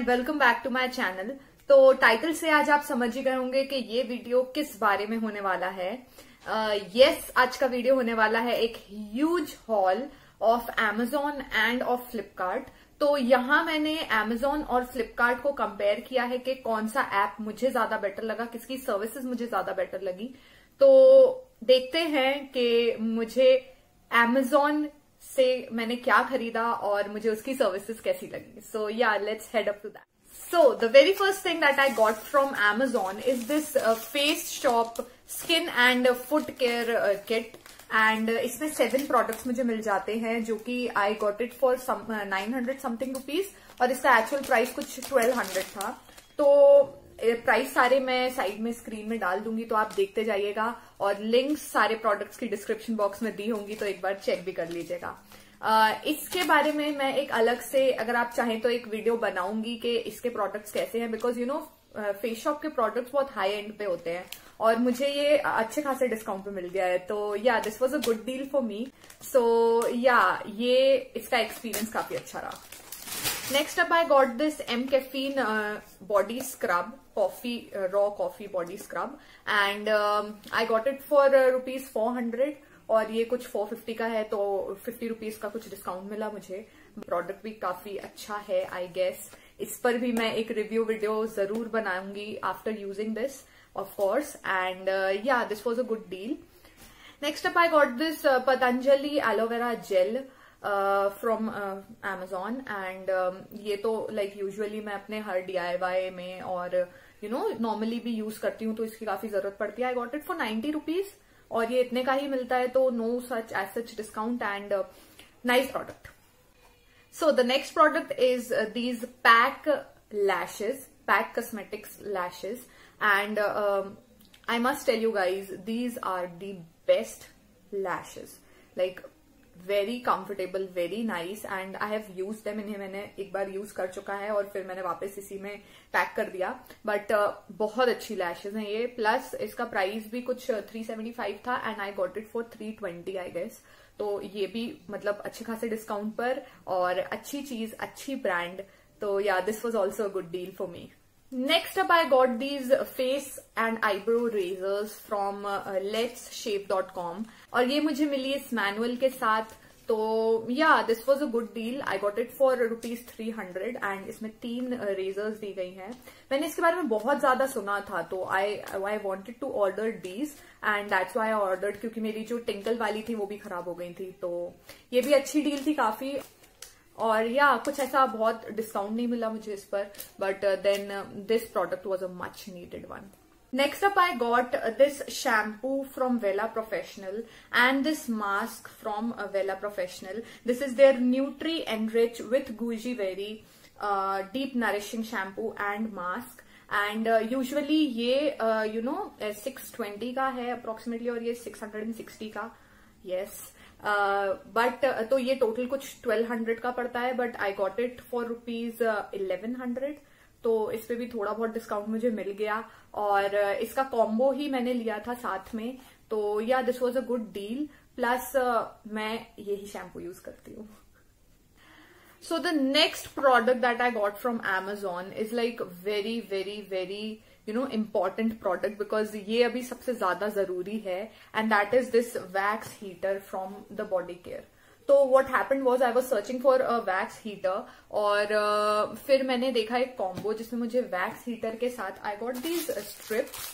And welcome back to my channel. तो title से आज आप समझ ही गए होंगे कि ये वीडियो किस बारे में होने वाला है। आज का वीडियो होने वाला है एक huge hall of Amazon end of Flipkart. तो यहाँ मैंने Amazon और फ्लिपकार्ट को कंपेयर किया है कि कौन सा ऐप मुझे ज्यादा बेटर लगा, किसकी सर्विसेज मुझे ज्यादा बेटर लगी। तो देखते हैं कि मुझे Amazon से मैंने क्या खरीदा और मुझे उसकी सर्विसेज कैसी लगी। So yeah let's head up to that. So the very first thing that I got from Amazon is this face shop skin and foot care kit and इसमें 7 products मुझे मिल जाते हैं जो कि I got it for 900 something rupees और इसका actual price कुछ 1200 था। तो प्राइस सारे मैं साइड में स्क्रीन में डाल दूंगी तो आप देखते जाइएगा और लिंक्स सारे प्रोडक्ट्स की डिस्क्रिप्शन बॉक्स में दी होंगी तो एक बार चेक भी कर लीजिएगा। इसके बारे में मैं एक अलग से अगर आप चाहें तो एक वीडियो बनाऊंगी कि इसके प्रोडक्ट्स कैसे हैं, because you no face shop के प्रोडक्ट्स बहुत हाई एंड पे होते हैं और मुझे ये अच्छे खासे डिस्काउंट पे मिल गया है। तो yeah this was a good deal for me. So yeah ये इसका एक्सपीरियंस काफी अच्छा रहा। Next up, I got this M Caffeine body scrub, raw coffee body scrub, and I got it for rupees 400 और ये कुछ 450 का है तो 50 रुपीज का कुछ डिस्काउंट मिला मुझे। प्रोडक्ट भी काफी अच्छा है आई गेस। इस पर भी मैं एक रिव्यू वीडियो जरूर बनाऊंगी after using this of course and yeah this was a good deal. Next up I got this Patanjali aloe vera gel from Amazon and ये तो लाइक यूजुअली मैं अपने हर DIY में और यू नो नॉर्मली भी यूज करती हूँ तो इसकी काफी जरूरत पड़ती है। I got it for 90 rupees और ये इतने का ही मिलता है तो no such as such discount and nice product. So the next product is these PAC lashes, PAC cosmetics lashes and I must tell you guys these are the best lashes, like very comfortable, very nice and I have use them. इन्हें मैंने एक बार use कर चुका है और फिर मैंने वापस इसी में पैक कर दिया, बट बहुत अच्छी लैशेज हैं ये। प्लस इसका प्राइस भी कुछ 375 था and I got it for 320 I guess. तो ये भी मतलब अच्छे खासे डिस्काउंट पर और अच्छी चीज, अच्छी ब्रांड। तो yeah this was also a good deal for me. Next up, I got these face and eyebrow razors from letsshave.com और ये मुझे मिली इस मैनुअल के साथ। तो yeah this was a good deal. I got it for rupees 300 and इसमें 3 razor's दी गई हैं। मैंने इसके बारे में बहुत ज्यादा सुना था तो I wanted to order these and that's why I ordered, क्योंकि मेरी जो टिंकल वाली थी वो भी खराब हो गई थी। तो ये भी अच्छी डील थी काफी और या कुछ ऐसा बहुत डिस्काउंट नहीं मिला मुझे इस पर, but then this product was a much needed one. Next up I got this shampoo from Wella Professional and this mask from Wella Professional. This is their nutri enrich with goji very deep nourishing shampoo and mask and usually ये you know 620 का है approximately और ये 660 का। Yes but तो ये total कुछ 1200 का पड़ता है, but I got it for rupees 1100। तो इस पे भी थोड़ा बहुत डिस्काउंट मुझे मिल गया और इसका कॉम्बो ही मैंने लिया था साथ में। तो yeah this was a good deal. Plus मैं यही शैम्पू यूज करती हूँ। So the next product that I got from Amazon is like very you know important product because ये अभी सबसे ज्यादा जरूरी है and that is this wax heater from the body care। तो what happened was I was searching for a wax heater और फिर मैंने देखा एक कॉम्बो जिसमें मुझे wax heater के साथ I got these strips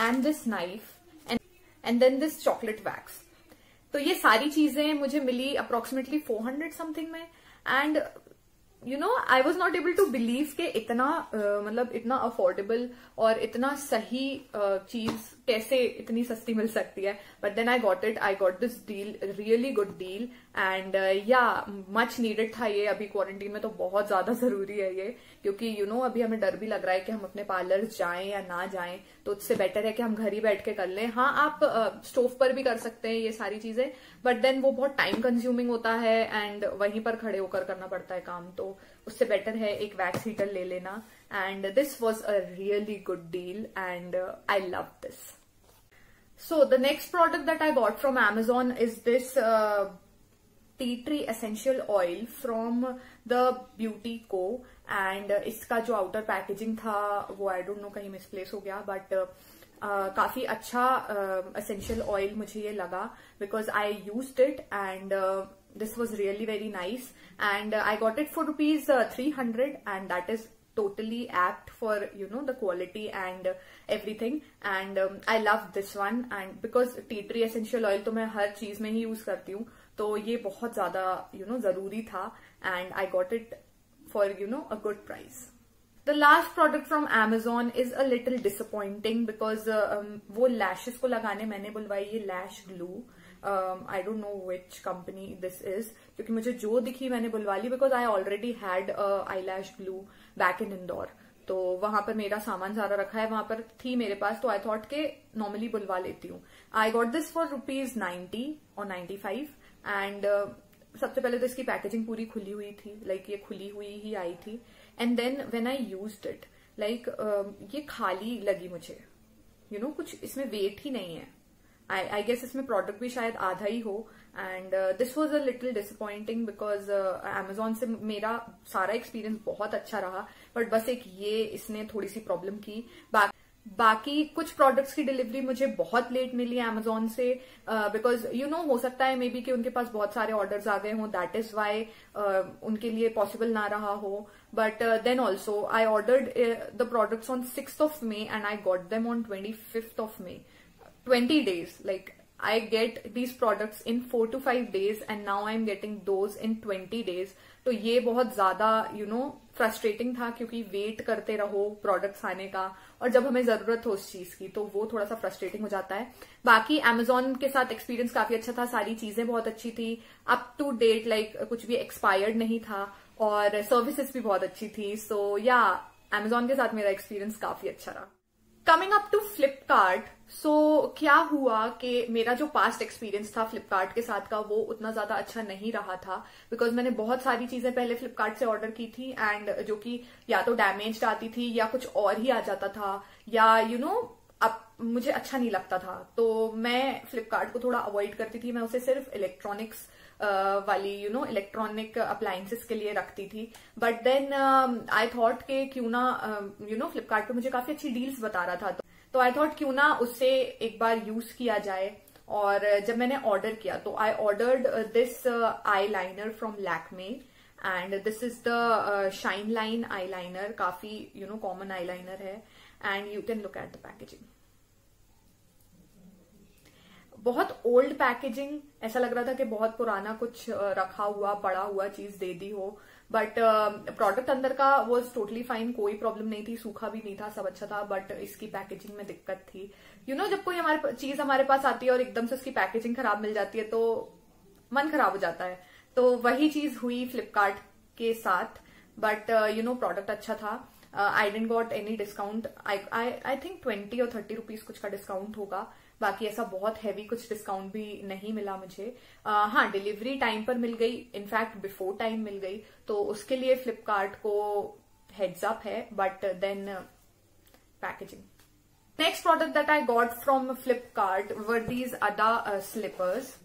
and this knife and then this chocolate wax। तो ये सारी चीजें मुझे मिली अप्रोक्सीमेटली 400 समथिंग में and you know I was not able to believe के इतना मतलब इतना अफोर्डेबल और इतना सही चीज कैसे इतनी सस्ती मिल सकती है। But then I got this deal, really good deal and yeah much needed था ये। अभी क्वारंटीन में तो बहुत ज्यादा जरूरी है ये, क्योंकि यू नो अभी हमें डर भी लग रहा है कि हम अपने पार्लर जाएं या ना जाएं, तो उससे बेटर है कि हम घर ही बैठ के कर लें। हाँ आप स्टोव पर भी कर सकते हैं ये सारी चीजें, बट देन वो बहुत टाइम कंज्यूमिंग होता है एंड वहीं पर खड़े होकर करना पड़ता है काम। तो उससे बेटर है एक वैक्स हीटर ले लेना and this was a really good deal and I love this. So the next product that I got from Amazon is this tea tree essential oil from the beauty को, and इसका जो outer packaging था वो आई don't no कहीं misplace हो गया, but काफी अच्छा एसेंशियल ऑयल मुझे ये लगा because I used it and this was really very nice, and I got it for rupees 300, and that is totally apt for the quality and everything, and I love this one, and because tea tree essential oil तो मैं हर चीज में ही use करती हूँ, तो ये बहुत ज्यादा जरूरी था, and I got it for a good price. The last product from Amazon is a little disappointing because वो lashes को लगाने मैंने बुलवाई ये lash glue. I don't know which company this is, क्योंकि मुझे जो दिखी मैंने बुलवा ली because I already had eyelash glue back in Indore. तो वहां पर मेरा सामान सारा रखा है, वहां पर थी मेरे पास, तो आई थॉट के नॉर्मली बुलवा लेती हूँ. आई गॉट दिस फॉर रुपीज 90 और 95, एंड सबसे पहले तो इसकी पैकेजिंग पूरी खुली हुई थी, लाइक ये खुली हुई ही आई थी, and then when I used it like ये खाली लगी मुझे, कुछ इसमें वेट ही नहीं है. I guess इसमें प्रोडक्ट भी शायद आधा ही हो, and this was a little disappointing because Amazon से मेरा सारा एक्सपीरियंस बहुत अच्छा रहा, बट बस एक ये इसने थोड़ी सी प्रॉब्लम की. बाकी कुछ प्रोडक्ट्स की डिलीवरी मुझे बहुत लेट मिली Amazon से, बिकॉज हो सकता है मे बी कि उनके पास बहुत सारे ऑर्डर्स आ गए हों, दैट इज वाई उनके लिए पॉसिबल ना रहा हो. But then also I ordered the products on 6th of May and I got them on 25th of May. 20 days, like I get these products in 4 to 5 days and now I'm getting those in 20 days. तो ये बहुत ज्यादा frustrating था, क्योंकि wait करते रहो products आने का और जब हमें जरूरत हो उस चीज की तो वो थोड़ा सा फ्रस्ट्रेटिंग हो जाता है. बाकी Amazon के साथ एक्सपीरियंस काफी अच्छा था, सारी चीजें बहुत अच्छी थी, अप टू डेट, लाइक कुछ भी एक्सपायर्ड नहीं था, और सर्विसेज भी बहुत अच्छी थी. सो या Amazon के साथ मेरा एक्सपीरियंस काफी अच्छा रहा. कमिंग अप टू फ्लिपकार्ट, सो क्या हुआ कि मेरा जो पास्ट एक्सपीरियंस था फ्लिपकार्ट के साथ का वो उतना ज्यादा अच्छा नहीं रहा था, बिकॉज मैंने बहुत सारी चीजें पहले फ्लिपकार्ट से ऑर्डर की थी, एंड जो कि या तो डैमेज्ड आती थी या कुछ और ही आ जाता था, या अब मुझे अच्छा नहीं लगता था, तो मैं फ्लिपकार्ट को थोड़ा अवॉइड करती थी. मैं उसे सिर्फ इलेक्ट्रॉनिक्स वाली इलेक्ट्रॉनिक अप्लायंसेस के लिए रखती थी. बट देन आई थॉट के क्यों ना फ्लिपकार्ट पे मुझे काफी अच्छी डील्स बता रहा था, तो आई थॉट क्यों ना उससे एक बार यूज किया जाए. और जब मैंने ऑर्डर किया तो I ordered this eye liner from Lakme, and this is the shine line eye liner. काफी कॉमन आई लाइनर है, and you can look at the packaging. बहुत ओल्ड पैकेजिंग, ऐसा लग रहा था कि बहुत पुराना कुछ रखा हुआ पड़ा हुआ चीज दे दी हो, बट प्रोडक्ट अंदर का वॉज टोटली फाइन, कोई प्रॉब्लम नहीं थी, सूखा भी नहीं था, सब अच्छा था. बट इसकी पैकेजिंग में दिक्कत थी. जब कोई चीज हमारे पास आती है और एकदम से उसकी पैकेजिंग खराब मिल जाती है तो मन खराब हो जाता है. तो वही चीज हुई फ्लिपकार्ट के साथ, बट प्रोडक्ट अच्छा था. I didn't got any discount. I think 20 और 30 रुपीज कुछ का डिस्काउंट होगा. बाकी ऐसा बहुत हैवी कुछ डिस्काउंट भी नहीं मिला मुझे. हाँ, डिलीवरी टाइम पर मिल गई, इनफैक्ट बिफोर टाइम मिल गई, तो उसके लिए फ्लिपकार्ट को हेड्स अप है. But then packaging. Next product that I got from Flipkart were these Adda slippers,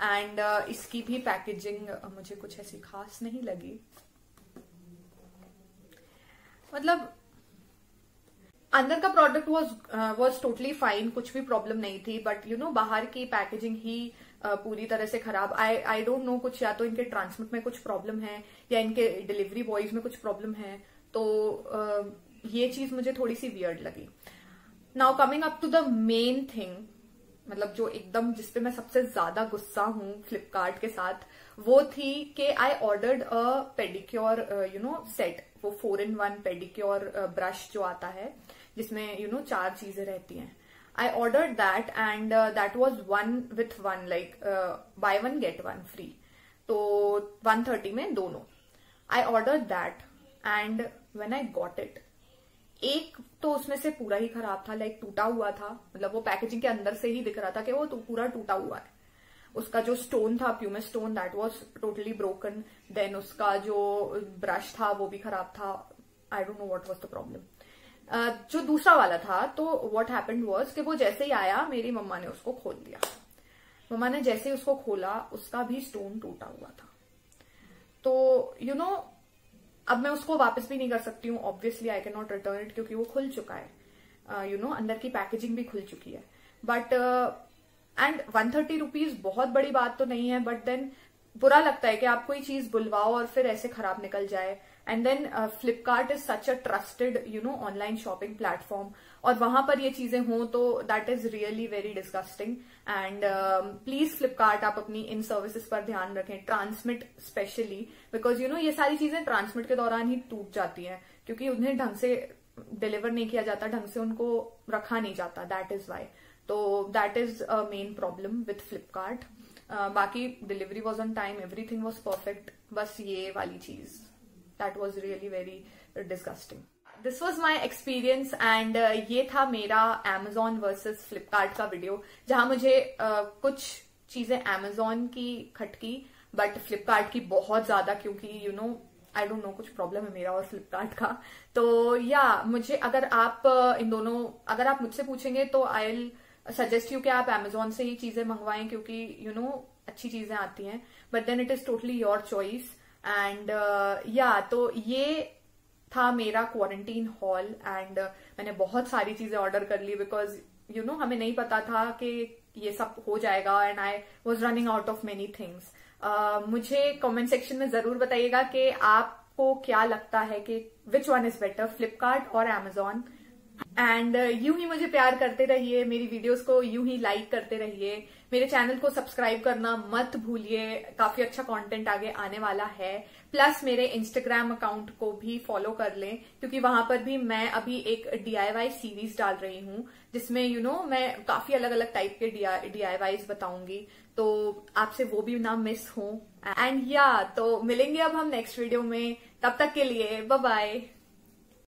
and इसकी भी पैकेजिंग मुझे कुछ ऐसी खास नहीं लगी. मतलब अंदर का प्रोडक्ट वॉज टोटली फाइन, कुछ भी प्रॉब्लम नहीं थी, बट बाहर की पैकेजिंग ही पूरी तरह से खराब. आई डोंट नो, कुछ या तो इनके ट्रांसमिट में कुछ प्रॉब्लम है या इनके डिलीवरी बॉयज में कुछ प्रॉब्लम है, तो ये चीज मुझे थोड़ी सी वियर्ड लगी. Now coming up to the main thing, मतलब जो एकदम जिसपे मैं सबसे ज्यादा गुस्सा हूं फ्लिपकार्ट के साथ, वो थी कि I ordered a pedicure set, वो 4-in-1 पेडिक्योर ब्रश जो आता है जिसमें 4 चीजें रहती हैं. I ordered that, and that was 1 with 1, like buy 1 get 1 free, तो 130 में दोनों. I ordered that, and when I got it, एक तो उसमें से पूरा ही खराब था, लाइक टूटा हुआ था. मतलब वो पैकेजिंग के अंदर से ही दिख रहा था कि वो तो पूरा टूटा हुआ है. उसका जो स्टोन था, pumice stone, that was totally broken. Then उसका जो ब्रश था वो भी खराब था. I don't know what was the problem. जो दूसरा वाला था, तो व्हाट हैपेंड वाज कि वो जैसे ही आया मेरी मम्मा ने उसको खोल दिया. मम्मा ने जैसे ही उसको खोला उसका भी स्टोन टूटा हुआ था। तो यू नो अब मैं उसको वापस भी नहीं कर सकती हूँ, obviously I can not return it क्योंकि वो खुल चुका है, यू नो अंदर की पैकेजिंग भी खुल चुकी है। बट एंड 130 रुपीज बहुत बड़ी बात तो नहीं है, बट देन बुरा लगता है कि आप कोई चीज बुलवाओ और फिर ऐसे खराब निकल जाए। And then Flipkart is such a trusted you know online shopping platform, और वहां पर ये चीजें हों तो that is really very disgusting. And please Flipkart आप अपनी इन सर्विसेज पर ध्यान रखें, transmit specially, because you know ये सारी चीजें ट्रांसमिट के दौरान ही टूट जाती हैं क्योंकि उन्हें ढंग से डिलीवर नहीं किया जाता, ढंग से उनको रखा नहीं जाता, दैट इज वाई। तो that is a main problem with Flipkart. बाकी delivery was on time, everything was perfect, बस ये वाली चीज that was really very disgusting. This was my experience and ये था मेरा Amazon वर्सेस फ्लिपकार्ट का वीडियो, जहां मुझे कुछ चीजें Amazon की खटकी बट फ्लिपकार्ट की बहुत ज्यादा, क्योंकि you know I don't no कुछ प्रॉब्लम है मेरा और फ्लिपकार्ट का। तो या मुझे अगर आप इन दोनों अगर आप मुझसे पूछेंगे तो आई विल सजेस्ट यू कि आप Amazon से ही चीजें मंगवाएं क्योंकि यू नो अच्छी चीजें आती हैं, but then it is totally your choice. And या तो ये था मेरा क्वारंटीन हॉल एंड मैंने बहुत सारी चीजें ऑर्डर कर ली बिकॉज यू नो हमें नहीं पता था कि ये सब हो जाएगा and I was running out of many things. मुझे कमेंट सेक्शन में जरूर बताइएगा कि आपको क्या लगता है कि which one is better, Flipkart और Amazon। एंड यूं ही मुझे प्यार करते रहिए, मेरी वीडियोस को यूं ही लाइक करते रहिए, मेरे चैनल को सब्सक्राइब करना मत भूलिए, काफी अच्छा कंटेंट आगे आने वाला है। प्लस मेरे इंस्टाग्राम अकाउंट को भी फॉलो कर लें क्योंकि वहां पर भी मैं अभी एक DIY सीरीज डाल रही हूं जिसमें यू नो मैं काफी अलग अलग टाइप के DIYs बताऊंगी, तो आपसे वो भी ना मिस हो। एंड या तो मिलेंगे अब हम नेक्स्ट वीडियो में, तब तक के लिए बाय बाय।